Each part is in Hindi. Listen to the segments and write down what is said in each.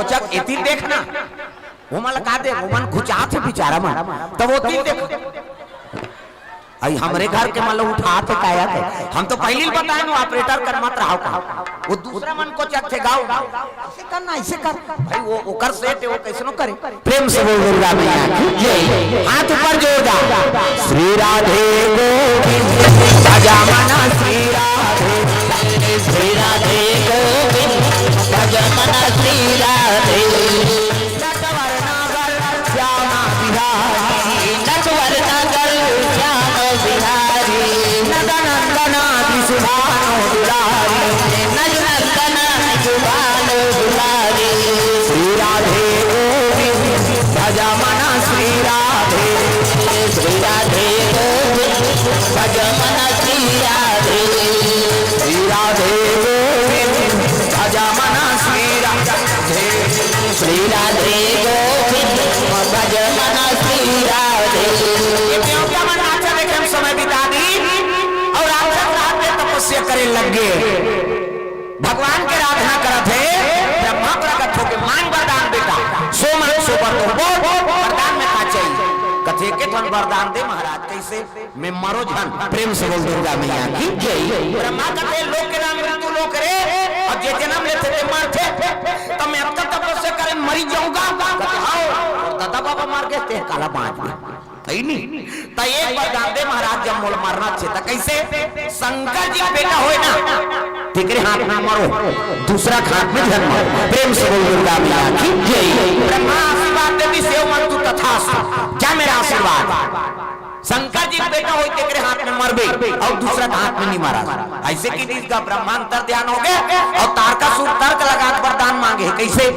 कोचक इति देखना वो मन का दे वो मन खुचा थे बेचारा मन तब वो तीन देख आई हमरे घर के मतलब उठा थे काया थे हम तो पहले ही बताए ना ऑपरेटर कर मत रहा का वो दूसरा मन को चक थे गाओ ऐसे करना ऐसे कर भाई वो कर से वो कैसे नो करे प्रेम से बोल दुर्गा मैया जय हाथ ऊपर जोरदार श्री राधे गोविंद भजा मना श्री राधे गोविंद भजा मना श्री राधे करे लगे भगवान के आराधना करत है ब्रह्मा प्रकट होके मान वरदान बेटा सो मन सो पर तो वरदान में का चाहिए कथे के धन वरदान दे महाराज कैसे मैं मरो धन प्रेम से बोल दुर्गा मैया की जय ब्रह्मा कहते लोक के नाम मृत्यु लोक रे और जे जन्म लेते थे मरते तो मैं अब तक तपस्या करे मरी जाऊंगा कहते हां दादा बाबा मार गए थे काला बांध में नहीं तो एक वरदान दे महाराज जब मोल मारना चाहिए कैसे शंकर जी बेटा होए ना तीसरे हाथ में मरो दूसरा हाथ में जन्म प्रेम से बोल दुर्गा मैया की जय ब्रह्मा आशीर्वाद देवी सेव मन तू तथास्तु क्या मेरा आशीर्वाद शंकर जी बेटा होए तेरे हाथ में मरबे और दूसरा हाथ में नहीं मारा ऐसे की इसका ब्रह्मांतर ध्यान हो गया और तारकासुर तर्क लगा वरदान मांगे कैसे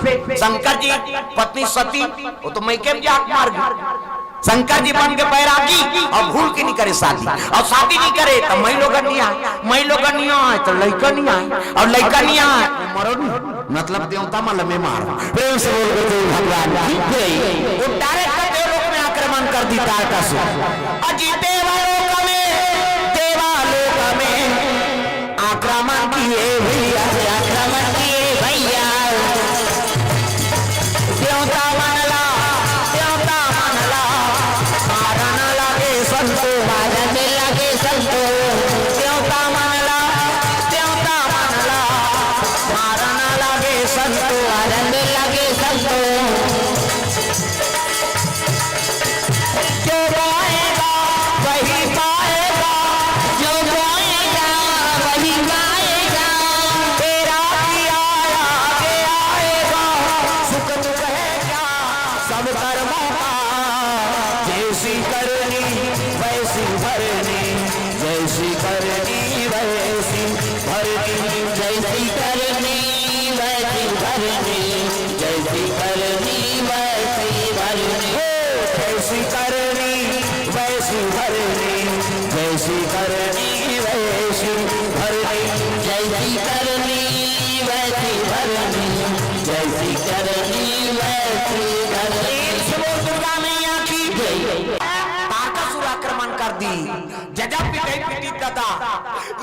शंकर जी पत्नी सती वो तो मैं के जात मार गई शंकर जी बन के बैरागी और भूल के नहीं करे शादी और शादी नहीं करे तो मैं लोग नहीं आए तो लड़का नहीं आए और लड़का नहीं आए मरो नहीं मतलब देवता मतलब मैं मार प्रेम से बोल के भगवान वो डायरेक्ट देवलोक में आक्रमण कर दी तारकासुर अजी देवलोक में आक्रमण किए भैया देवता मनला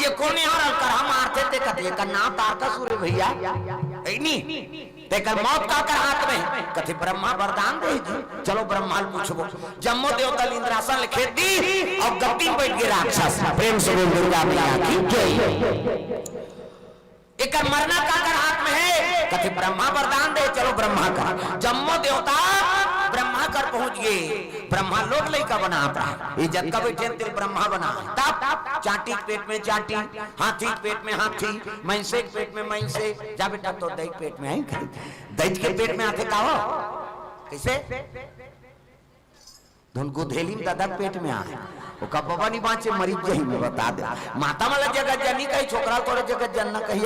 ये कौन यार कर हम आते थे कथे का नाम तारकासुर भैया नहीं तेकर मौत का कर हाथ में कथे ब्रह्मा वरदान दे चलो ब्रह्मा पूछबो जम्मो देवता इंद्रासन लिखे दी और गद्दी में बैठ गए राक्षस प्रेम से बोल दुर्गा मैया की जय एकर मरना का कर हाथ में है कथे ब्रह्मा वरदान दे चलो ब्रह्मा का जम्मो देवता ब्रह्मा कर पहुंच गए ब्रह्मा लोग लड़का बना ये जग का बैठे तेरे ब्रह्मा बना तब चाटी के पेट में चाटी हाथी के पेट में हाथी मैंसे के पेट में मैंसे जा बेटा तो दैत पेट में आई दैत के पेट में आते का हो कैसे धुन गुधेली में दादा पेट में आए वो कपवा नहीं बाँचे मरीज जही में बता दे माता वाला जगह जनी कही छोकरा तोरे जगह जन्ना कही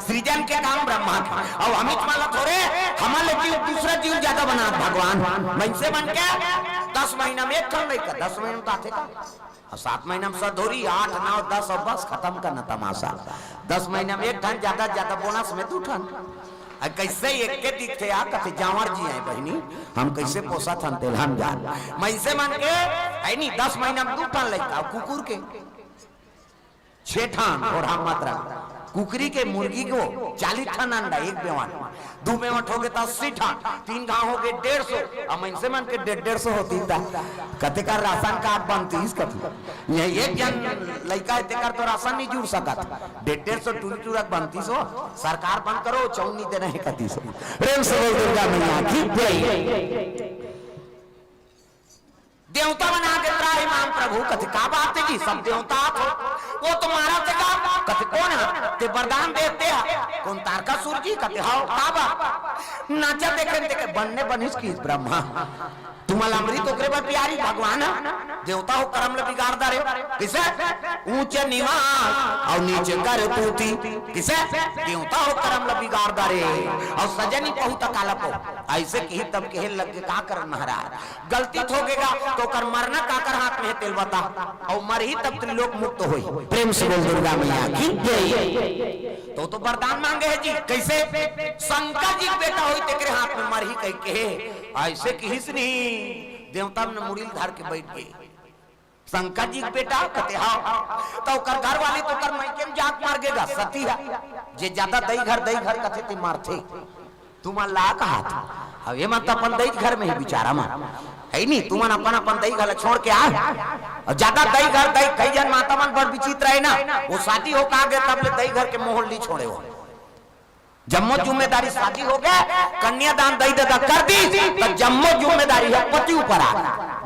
सृजन के काम ब्रह्मा था और अमित माला थोड़े हमारे जीव दूसरा जीव ज्यादा बना भगवान मनसे बन के 10 महीना में एक ठन लड़का 10 महीना में आते का और 7 महीना में सधोरी 8 9 10 और बस खत्म करना तमाशा 10 महीना में एक ठन ज्यादा बोनस में 2 ठन कैसे एक के दिखे आ कथे जावर जी है बहनी हम कैसे पोसा थन तेल हम जान मैसे मन के है नहीं 10 महीना में 2 ठन लड़का कुकुर के 6 ठन और हम मात्रा कुकरी के मुर्गी को 40 ठन अंडा एक बेवान, 2 बेवट हो गए तो 80 ठन, 3 गांव हो गए 150, अब इनसे मन के 150 होती था कते का राशन कार्ड बनती इस कथी ये एक जन लड़का है तेकर तो राशन नहीं जुड़ सकत 150 टूरी बनती सो सरकार बंद करो चौनी देना है कथी से प्रेम से बोल दुर्गा मैया की जय। देवता बना के त्राही माम प्रभु कथी का बात है जी सब देवता हो वो तुम्हारा से का कथी कौन है ते वरदान देते हैं कौन तारकासुर जी कथी हां का बात नाचा देखे देखे बनने बनिस की ब्रह्मा तुम्हारा अमृत ओकरे पर प्यारी भगवान देवता हो कर्म ल बिगाड़ रे किसे ऊंचे निवास और नीचे कर तूती किसे देवता हो कर्म ल बिगाड़ रे और सजनी बहुत काला को ऐसे की तब के लग के का कर महाराज गलती ठोकेगा तो कर मरना का कर हाथ में तेल बता और मर ही तब त्रिलोक मुक्त होई प्रेम से बोल दुर्गा मैया की जय। तो वरदान मांगे है जी कैसे शंकर जी बेटा होई तेरे हाथ में मर ही कह के ऐसे की हिसनी देवता ने मुड़िल धार के बैठ गए शंकर जी बेटा कहते हाँ तो कर घर वाले तो कर मैं जाग मार गेगा सती है जे ज्यादा दई घर कथे ते मारथे तुम ला कहा था अब ये मत अपन दई घर में ही बिचारा मार है नहीं तुम अपन दई घर छोड़ के आ ज्यादा दई घर दई कई जन माता मन बड़ विचित्र है ना वो शादी हो का गए तब ले दई घर के मोहल नहीं छोड़े हो जम्मो जिम्मेदारी शादी हो गया कन्यादान दई दादा कर दी तो जम्मो जिम्मेदारी है पति ऊपर आ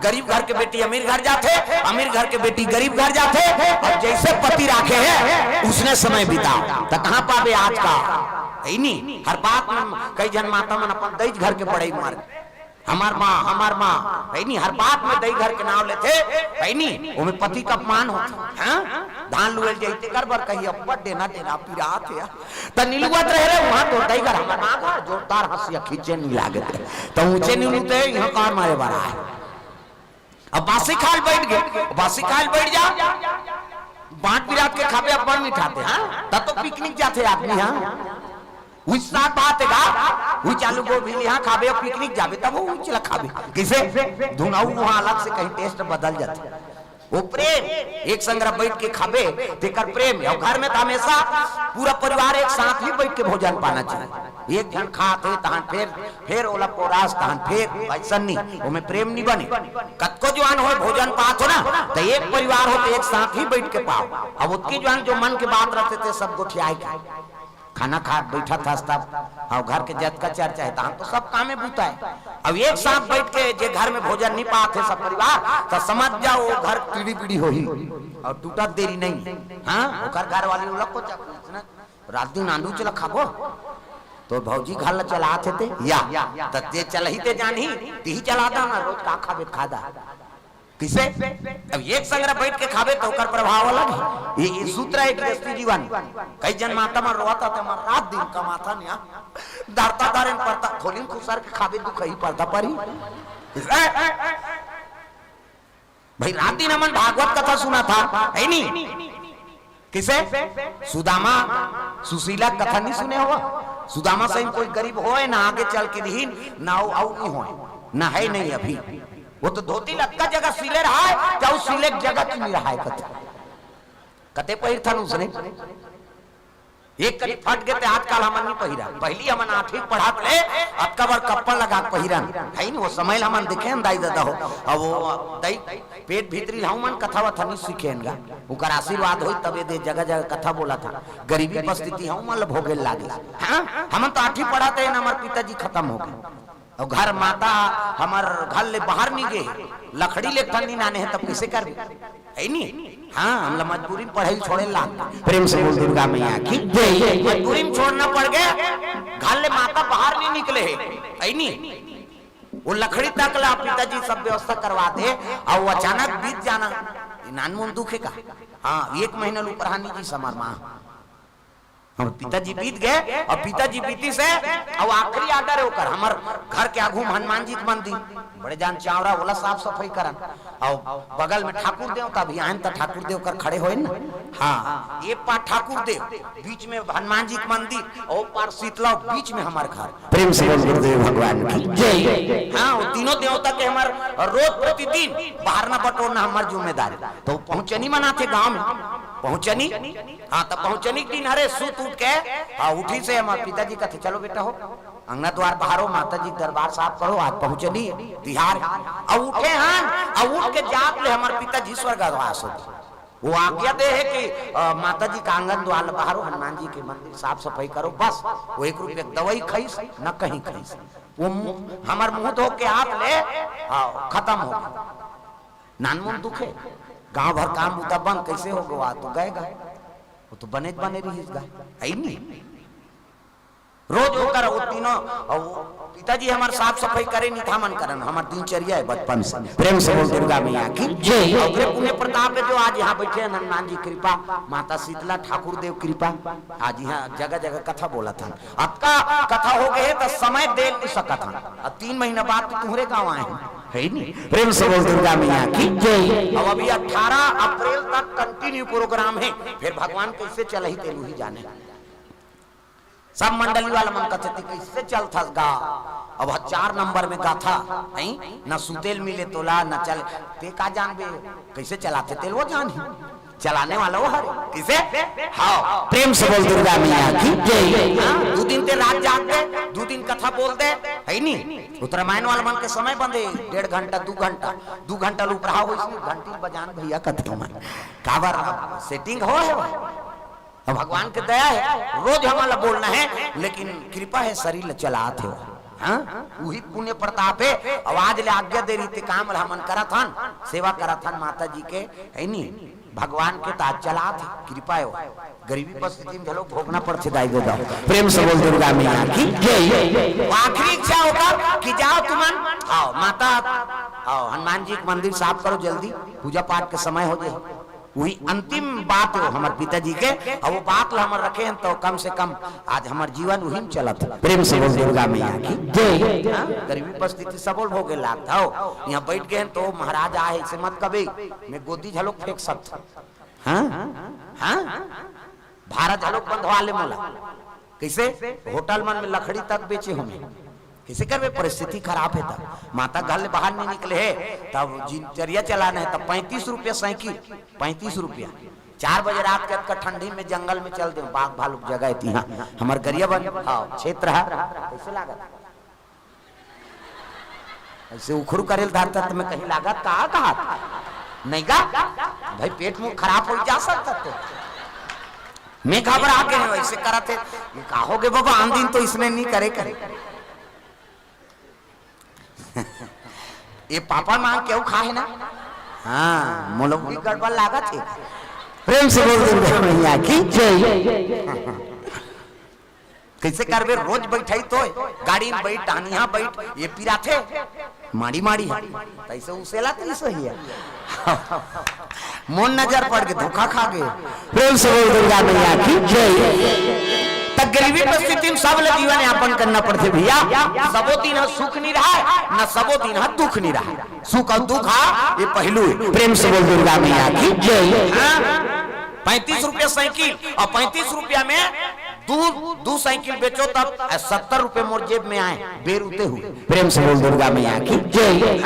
गरीब घर के बेटी अमीर घर जाते अमीर घर के बेटी गरीब घर जाते और जैसे पति राखे है उसने समय बिता तो कहां पावे आज का है नहीं हर बात में कई जन माता मन अपन दई घर के पढ़ाई मार हमार माँ है नहीं हर बात में दई घर के नाम लेते है नहीं वो में पति का अपमान होता हां धान लुएल जाते कर बर कही अब्बा देना पिरात है त नीलुवत रहे वहां तो दई घर हमार मां का जोरदार हंसिया खींचे नहीं लागे तो ऊंचे नहीं उठते यहां कार मारे बड़ा है अब बासी खाल बैठ गए बासी खाल बैठ जा बांट बिरात के खाबे अपन नहीं खाते हां तब तो पिकनिक जाते आदमी हां उस साथ बात है का वो चालू को भी यहाँ खाबे और पिकनिक जाबे तब वो चला खाबे किसे धुनाऊ वहाँ अलग से कहीं टेस्ट बदल जाते वो प्रेम एक संग्रह बैठ के खाबे तेकर प्रेम और घर में तो हमेशा पूरा परिवार एक साथ ही बैठ के भोजन पाना चाहिए एक जन खाते तहन फिर ओला पोरास तहन फिर ऐसा नहीं वो में प्रेम नहीं बने कतको जवान हो भोजन पात हो ना तो एक परिवार हो तो एक साथ ही बैठ के पाओ अब उसकी जवान जो मन के बात रखते थे सब गोठियाए खाना खा बैठा था तब और घर के जत का चर्चा है तो सब काम में बूता है अब एक साथ बैठ के जे घर में भोजन नहीं पाते सब परिवार तो समझ जाओ वो घर पीढ़ी हो ही और टूटा देरी नहीं हाँ घर वाले लोग को रात दिन आंदू चला खाबो तो भौजी घर चला थे या ते चल ही ते जान ही चलाता ना रोज का खाबे खादा किसे अब एक संग्रह बैठ के खाबे तो कर प्रभाव अलग ये सूत्र है गृहस्थी जीवन कई जन माता में रोता था मर रात दिन का माथा नहीं दारता दारेन पड़ता खोलिन खुसर के खाबे दुख ही पड़ता परी भाई रात दिन हमन भागवत कथा सुना था है नहीं किसे सुदामा सुशीला कथा नहीं सुने हो सुदामा से कोई गरीब होए ना आगे चल के नहीं ना आउ नहीं होए ना है नहीं अभी वो तो धोती लक्का जगह सिले रहा है क्या उस सिले जगह की नहीं रहा है कते पहिर था उसने एक करी फट गए थे आजकल हमन नहीं पहिरा पहली हमन आठवीं पढ़ात ले अब कबर कप्पड़ लगा पहिरन है नहीं वो समय हमन देखे दाई दादा हो अब वो दई पेट भीतरी हमन कथा वथा नहीं सीखेगा उकर आशीर्वाद होई तबे दे जगह जगह कथा बोला था गरीबी परिस्थिति हमन भोगे लागे हां हमन तो आठवीं पढ़ाते हैं हमारे पिताजी खत्म हो गए और घर माता हमार घर ले बाहर नहीं गए लकड़ी ले ठंडी नाने है तब कैसे कर है नहीं हाँ हम मजबूरी में पढ़ाई छोड़े ला प्रेम से बोल दुर्गा मैया की जय मजबूरी में छोड़ना पड़ गया घर ले माता बाहर नहीं निकले है नहीं वो लकड़ी तक ला पिताजी सब व्यवस्था करवा दे और वो अचानक बीत जाना नानमुन दुखे का हाँ 1 महीना ऊपर हानि जी समार माँ हम पिताजी बीत गए और पिताजी बीती से अब आखिरी आर्डर है ओकर हमर घर के आगू हनुमान जी के मंदिर बड़े जान चावड़ा वाला साफ सफाई करन और बगल में ठाकुर देव का भी आन त ठाकुर देव कर खड़े होए ना हाँ ये पार ठाकुर देव बीच में हनुमान जी के मंदिर और पार शीतला बीच में हमार घर प्रेम से बोल गुरुदेव भगवान की जय हाँ वो तीनों देवता के हमार रोज प्रतिदिन बाहर ना बटोरना हमार जिम्मेदारी तो पहुंचे नहीं मनाते गाँव में पहुंचनी। हाँ तो पहुंचनी दिन हरे सूत उठ के हाँ उठी से हमारे पिताजी कहते चलो बेटा हो अंगना द्वार बाहरो माता जी दरबार साफ करो आज पहुंचनी बिहार। अब उठे हाँ अब उठ के जात ले हमारे पिताजी स्वर्गवास हो वो आज्ञा दे है कि माता जी का आंगन द्वार बाहरो हनुमान जी के मंदिर साफ सफाई करो बस वो 1 रुपये दवाई खाईस न कहीं खाईस वो हमार मुंह धो के आप ले खत्म हो गया नानमुन दुखे गांव भर काम उता बंद कैसे हो गया तो गए वो तो बने रही है नहीं रोज होकर वो तीनों पिताजी हमारे साफ सफाई करे नहीं था मन करन हमार दिनचर्या है बचपन से। प्रेम से बोल दुर्गा मैया की जय। और पुण्य प्रताप है जो आज यहाँ बैठे हैं हनुमान जी कृपा माता शीतला ठाकुर देव कृपा आज यहाँ जगह जगह कथा बोला था आपका कथा हो गए तो समय दे नहीं सका था 3 महीना बाद तो तुम्हारे गाँव आए हैं है नहीं। प्रेम से बोल दुर्गा मैया की जय। अब अभी 18 अप्रैल तक कंटिन्यू प्रोग्राम है फिर भगवान कैसे चल ही तेलू ही जाने सब मंडली वाला मन कहते कैसे चलता गा अब 4 नंबर में गा था नहीं न सुतेल मिले तोला न चल ते का जानबे कैसे चलाते तेल वो जान चलाने वाला वो हर किसे हाँ प्रेम से बोल दुर्गा मैया की जय। 2 दिन ते रात जाग दे 2 दिन कथा बोल दे है नहीं उत रामायण वाला मन के समय बंदे 1.5 घंटा 2 घंटा लूप रहा हो इसमें घंटी बजान भैया कथा में काबर सेटिंग हो है भगवान की दया है रोज हमारा बोलना है लेकिन कृपा है शरीर चलाते हो हाँ वही पुण्य प्रताप है आवाज ले आज्ञा दे रही थी काम हमन करा था सेवा करा था माता जी के है नहीं भगवान के ताज चला थे कृपा है गरीबी परिस्थिति में लोग भोगना पड़ते दाई दे जाओ। प्रेम से बोल दुर्गा मैया की जय। आखिरी इच्छा होगा कि जाओ तुमन आओ माता आओ हनुमान जी के मंदिर साफ करो जल्दी पूजा पाठ के समय हो जाए वही अंतिम बात हो हमारे पिताजी के और वो बात हम रखे हैं तो कम से कम आज हमारे जीवन वही में चला था। प्रेम से बोल दुर्गा मैया की जय। गरीबी परिस्थिति सबल हो गए लागता हो यहाँ बैठ गए तो महाराज आए से मत कभी मैं गोदी झलोक फेंक सकता हाँ हाँ भारत झलोक बंधवा ले मोला कैसे होटल मन में लकड़ी तक बेचे हमें कैसे कर परिस्थिति खराब है तब माता घर बाहर नहीं निकले है तब दिनचर्या चलाना है तब 35 रुपया साइकिल 35 रुपया 4 बजे रात के ठंडी में जंगल में चल दे बाघ भालू जगह थी हाँ हमारे गरिया बन क्षेत्र है कैसे लागत ऐसे उखरू करेल धारता तो मैं कहीं लागत कहा नहीं गा भाई पेट मुंह खराब हो जा सकता तो मैं घबरा के वैसे करा थे कहोगे बाबा आन दिन तो इसने नहीं करे ये पापा मां क्यों खाए ना हाँ मोलवी गड़बड़ लागत है। प्रेम से बोल दुर्गा मैया की जय। कैसे करबे रोज बैठाई तो गाड़ी में बैठ टानिया बैठ ये पीरा थे माड़ी माड़ी है ऐसे उसेला तो सही है मन नजर पड़ के धोखा खा गए। प्रेम से बोल दुर्गा मैया की जय। तक गरीबी परिस्थिति में सब जीवन यापन करना पड़ते भैया सबो दिन सुख नहीं रहा न सबो दिन दुख नहीं रहा सुख और दुख ये पहलू। प्रेम से बोल दुर्गा मैया की जय। 35 रुपया साइकिल और 35 रुपया में दो साइकिल बेचो तब 70 रुपए मोर जेब में आए बेरुते हुए। प्रेम से बोल दुर्गा मैया की जय।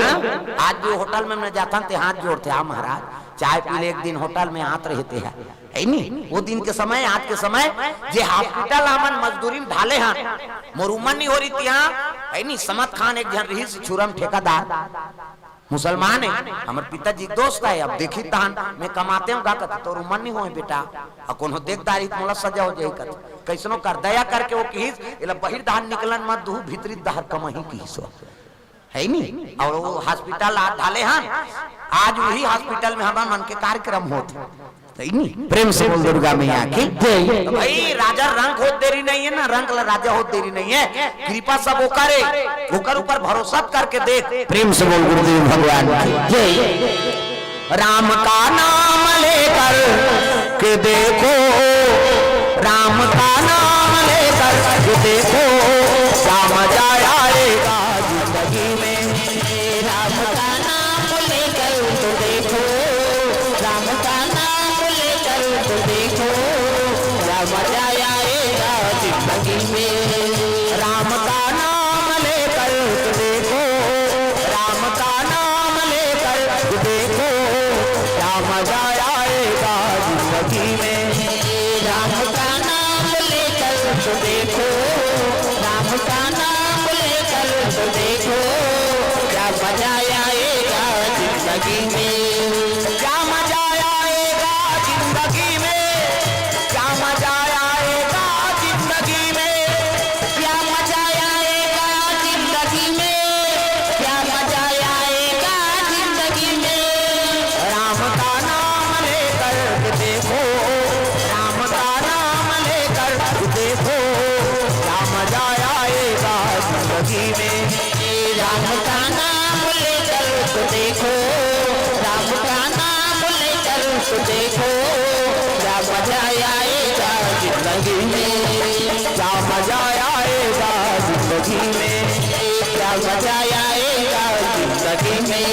आज जो होटल में मैं जाता थे हाथ जोड़ते हाँ महाराज चाय पी ले एक दिन होटल में हाथ रहते हैं नहीं वो दिन के समय आज के समय जे हॉस्पिटल हमन मजदूरी में ढाले हैं मोरुमन नहीं हो रही थी यहाँ है नहीं समत खान एक जन रही छुरम ठेकेदार मुसलमान है हमारे पिताजी दोस्त है अब देखी तहन मैं कमाते हूँ गाकत तो रुमन नहीं हो बेटा और कोनो देखदारी मोला सजा हो जाए कर कैसनो कर दया करके वो किस इला बहिर दान निकलन मत दू भीतरी दार कमही किसो है नहीं और वो हॉस्पिटल ढाले हैं आज वही हॉस्पिटल में हमारे मन के कार्यक्रम होते प्रेम से बोल दुर्गा मैया की जय। तो भाई राजा रंग हो देरी नहीं है ना रंग राजा हो देरी नहीं है कृपा सब ओकरे ओकर ऊपर भरोसा करके देख। प्रेम से बोल गुरुदेव भगवान की जय। राम का नाम लेकर के देखो राम का नाम लेकर के देखो राम जाया आएगा जिंदगी में राम का नाम लेकर तो देखो राम का नाम लेकर तो देखो राम जाया आएगा जिंदगी में राम का नाम लेकर तो देखो राम का नाम लेकर तो देखो राम जाया आएगा जिंदगी सजाया जिंदगी में।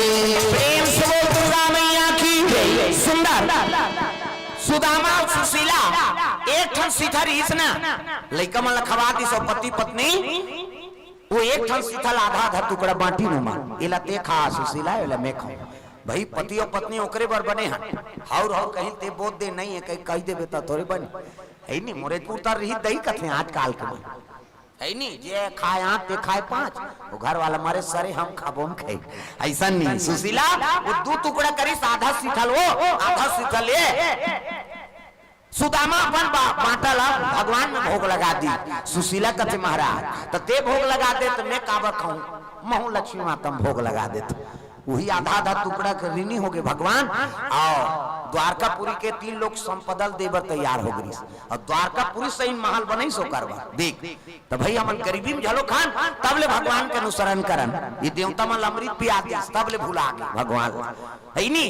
प्रेम से बोल दुर्गा मैया की। सुंदर सुदामा और सुशीला एक ठन सीथर इसना लइका मन खवा दी सो पति पत्नी वो एक ठन सीथल आधा आधा टुकड़ा बांटी न मान एला ते खा सुशीला एला मैं खाऊं भाई पति और पत्नी ओकरे बर बने हैं और कहीं ते बोध दे नहीं है कहीं कह देबे त तोरे बने है नहीं मोरे उतर रही दही कथे आज काल के है नहीं जे खाए आठ पे खाए पांच वो घर वाला मारे सरे हम खाबो में खाए ऐसा नहीं सुशीला वो दो टुकड़ा करी आधा सीथल वो आधा सीथल ये सुदामा अपन बाटल भगवान में भोग लगा दी सुशीला कथे महाराज तो ते भोग लगा दे तो मैं काबर खाऊं महू लक्ष्मी माता भोग लगा देते वही आधा आधा टुकड़ा ऋणी हो गए भगवान और द्वारकापुरी के 3 लोग संपदल देवर तैयार हो गई और द्वारकापुरी सही महल बने सो करवा देख तो भाई हमन गरीबी में झलो खान तब ले भगवान के अनुसरण करन ये देवता मन अमृत पिया दे तब ले भुला गए भगवान है नी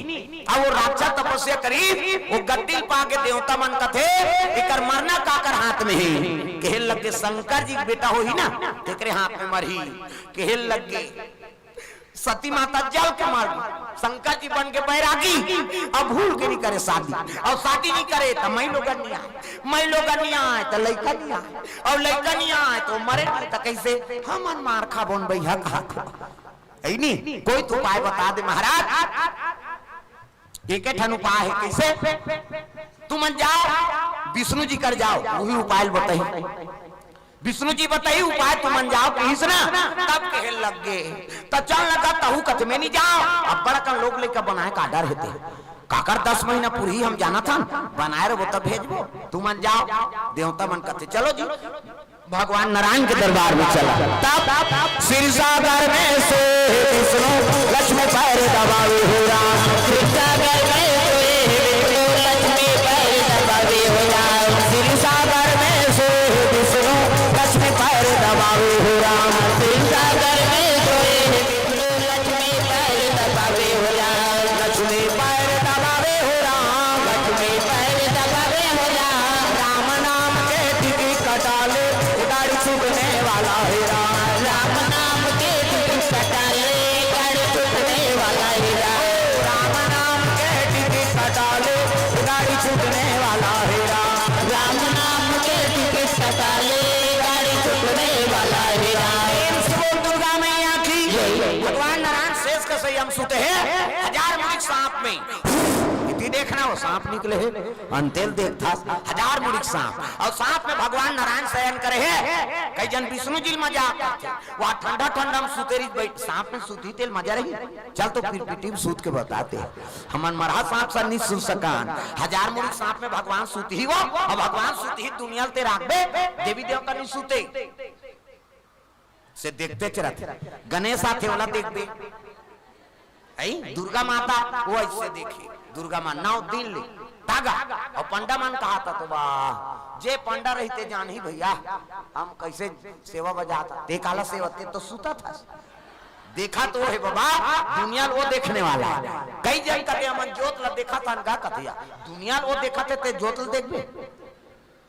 अब वो राजा तपस्या करी वो गद्दी पा के देवता मन कथे एकर मरना काकर हाथ में ही कहल लग के शंकर जी बेटा हो ही ना तेरे हाथ में मरही कहल लग के सती माता जल के मार शंकर जी बन के बैरागी अब भूल के नहीं करे शादी और शादी नहीं करे तो मैं लोग नहीं आए तो लड़का नहीं आए और लड़का नहीं आए तो मरे नहीं तो कैसे हम मार खा बोन भैया कहा नहीं कोई तो उपाय बता दे महाराज एक ठन उपाय है कैसे तुम जाओ विष्णु जी कर जाओ वही उपाय बताई विष्णु जी बताई उपाय तुम जाओ कहीं ना तब कहे लग गए तो चल लगा तहु कथ में नहीं जाओ अब बड़ा कर लोग लेकर बनाए का डर रहते काकर 10 महीना पूरी हम जाना था बनाए रहो तब भेजबो तुम जाओ देवता मन कहते चलो जी भगवान नारायण के दरबार में चला तब सिरसागर में से विष्णु लक्ष्मी पैर दबावे हो राम सिरसागर में से लक्ष्मी पैर दबावे हो राम सिरसागर में से विष्णु लक्ष्मी पैर दबावे हो राम सिरसागर में से लक्ष्मी पैर दबावे हो राम लक्ष्मी पैर दबावे हो राम लक्ष्मी पैर दबावे हो राम राम नाम के टिकी कटाले गाड़ी छूटने वाला है राम नाम के टिकी कटाले गाड़ी छूटने वाला है राम नाम के टिकी कटाले गाड़ी छूटने वाला है राम नाम के टिकी कटाले गाड़ी छूटने वाला है राम दुर्गा मैया की भगवान नारायण शेष का सही हम सुते हैं 1000 मुनिक सांप में इतनी देखना वो सांप निकले है अंतेल देखता 1000 मुनिक सांप और सांप में भगवान नारायण शयन करे है कई जन विष्णु जी मजा वहाँ ठंडा ठंडा में सुतेरी बैठ सांप में सूती तेल मजा रही चल तो फिर पिटी में सूत के बताते हमन मरहा सांप सा नहीं सुन सकान 1000 मुनिक सांप में भगवान सूती ही वो और भगवान सूती ही दुनिया ते राखबे देवी देवता नहीं सूते से देखते चरत गणेश आते वाला देखबे दुर्गा माता वो ऐसे देखी दुर्गा माँ 9 दिन ले तागा और पंडा मन कहा था तो वाह जे पंडा रहते जान ही भैया हम कैसे सेवा बजाता ते काला सेवते तो सूता था देखा तो है बाबा दुनिया वो देखने वाला कई जन कहते हम जोत ला देखा था का कथिया दुनिया वो देखा थे जोत ला देखबे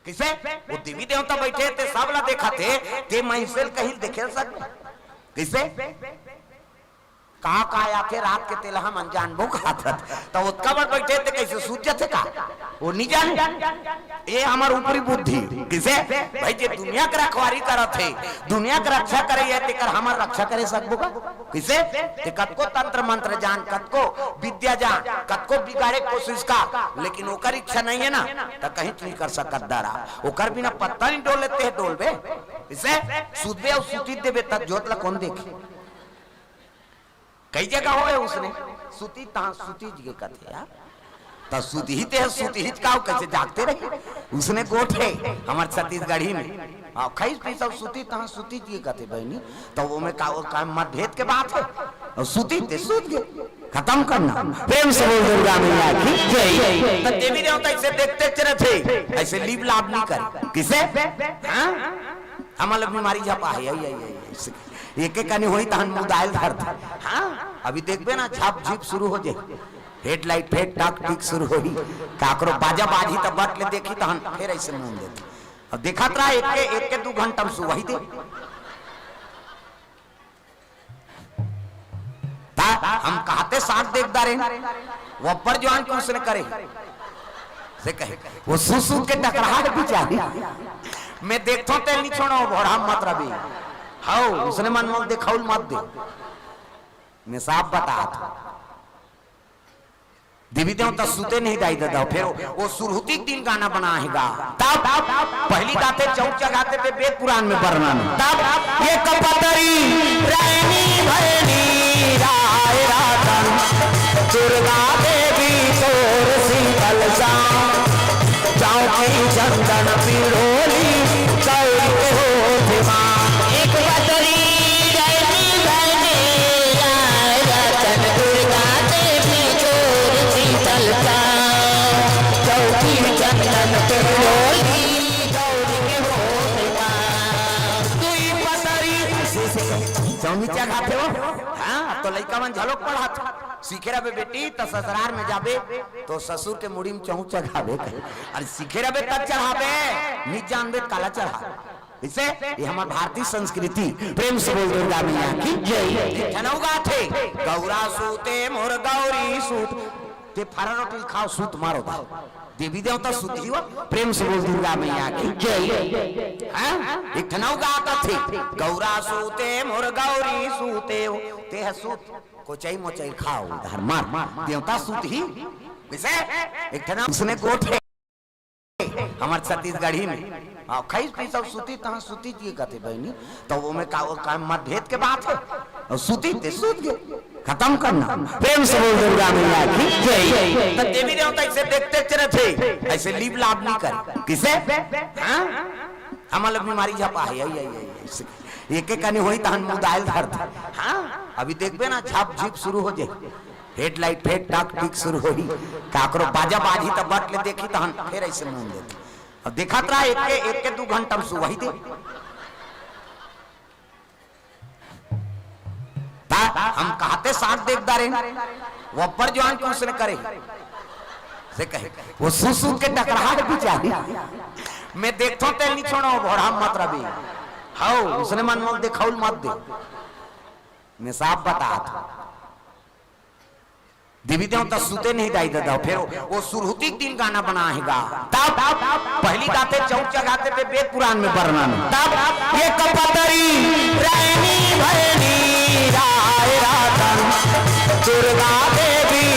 किसे वो देवी देवता बैठे थे सब ला देखा थे ते महिसेल कहीं देखे सकते किसे कहा आके रात के तेल हम अनजान वो खाता तो वो कबर बैठे थे कैसे सूते थे का वो नहीं जाने ये हमार ऊपरी बुद्धि किसे भाई जे दुनिया के रखवारी करत है दुनिया के रक्षा करे है तेकर हमार रक्षा करे सकबो का किसे ते कतको तंत्र मंत्र जान कतको विद्या जान कतको बिगाड़े कोशिश का लेकिन ओकर इच्छा नहीं है ना तो कहीं नहीं कर सकत दारा ओकर बिना पत्ता नहीं डोल लेते डोलबे किसे सूदबे और सूती देबे तब जोत ला कौन देखे कई जगह हो उसने सूती तहां सूती जी के कथे यार तो सूती ही ते सूती ही का कैसे जागते रहे उसने गोठे हमारे छत्तीसगढ़ी में और खई पी सब सूती तहां सूती जी के कथे बहनी तो वो में का मतभेद के बात है और सूती ते सूत गए खत्म करना प्रेम से बोल दुर्गा मैया की जय तो देवी देवता ऐसे देखते चले थे ऐसे लीप लाभ नहीं करे किसे हां हमारे बीमारी झपा है एक एक कनी होई तहन मुदाइल धरत हां अभी देखबे ना छाप झीप शुरू हो जाए हेडलाइट फेट टाक टिक शुरू होई काकरो बाजा बाजी त बट ले देखी तहन फिर ऐसे मुंह देते अब देखत रहा एक के 2 घंटा में वही दे हम कहते साथ देखता रहे वो अब्बर जवान को उसने करे से कहे वो सुसु के टकराहट भी चाहिए मैं देखता हूं तेल नहीं छोड़ो भोरा मत रवि हाउ उसने मन मत देखाउल मत दे मैं साफ बता देवी देवता सुते नहीं दाई दादा फिर वो सुरहुती दिन गाना बनाएगा तब पहली गाते चौक जगाते थे वेद पुराण में वर्णन तब ये कपतरी रैनी भैनी राय रातन दुर्गा देवी तोर शीतल चौकी चंदन पिरोली गौरी के हो दिमा एक कपतरी रैनी भैनी राय रातन दुर्गा देवी तोर शीतल चौकी चंदन पिरोली गौरी के हो दिमा दुई पतरी नीचे खाते हो हाँ तो लड़का मन झलोक पड़ा सीखे रहे बेटी तो ससुराल में जाबे तो ससुर के मुड़ी में चौक चढ़ावे अरे सीखे रहे तब चढ़ावे निज जानबे काला चढ़ा इसे ये हमारी भारतीय संस्कृति प्रेम से बोल दुर्गा मैया की जय जनौगा थे गौरा सूते मोर गौरी सूत ते फरा रोटी खाओ सूत मारो देवी देवता सूत ही प्रेम से बोल दुर्गा मैया की जय एक ठनौगा थे गौरा सूते मोर गौरी सूते ते है सूत कोचई मोचई खाओ धर मार देवता सूत ही वैसे एक ठना उसने कोट है हमारे छत्तीसगढ़ी में खाई पी सब सूती तहां सूती की कहते बहनी तो वो में का मतभेद के बात है और सूती ते सूत गए खत्म करना प्रेम से बोल दुर्गा मैया की जय तो देवी देवता इसे देखते चले थे ऐसे लीव लाभ नहीं कर किसे हां हमारे बीमारी झपा है एक एक कनी होई तहन मुदाइल धर हां अभी देखबे ना छाप झीप शुरू हो जाए हेडलाइट फेट टाक टिक शुरू होई काकरो बाजा बाजी त बट ले देखी तहन फिर ऐसे मुंह दे अब देखत रहा एक के 2 घंटा में सुवही दे हम कहते साथ देखता रहे वो अब्बर जवान को उसने करे से कहे वो सुसु के टकराहट भी चाहिए मैं देखता हूं तेल नहीं छोड़ो भोरा मत रवि हाउ उसने मन मत देखाउल मत दे मैं साफ बता देवी देवता सुते नहीं दाई दादा फिर वो सुरहुती दिन गाना बनाएगा तब पहली गाते चौक जगाते थे वेद पुराण में वर्णन तब ये कपतरी रैनी भैनी राय रातन दुर्गा देवी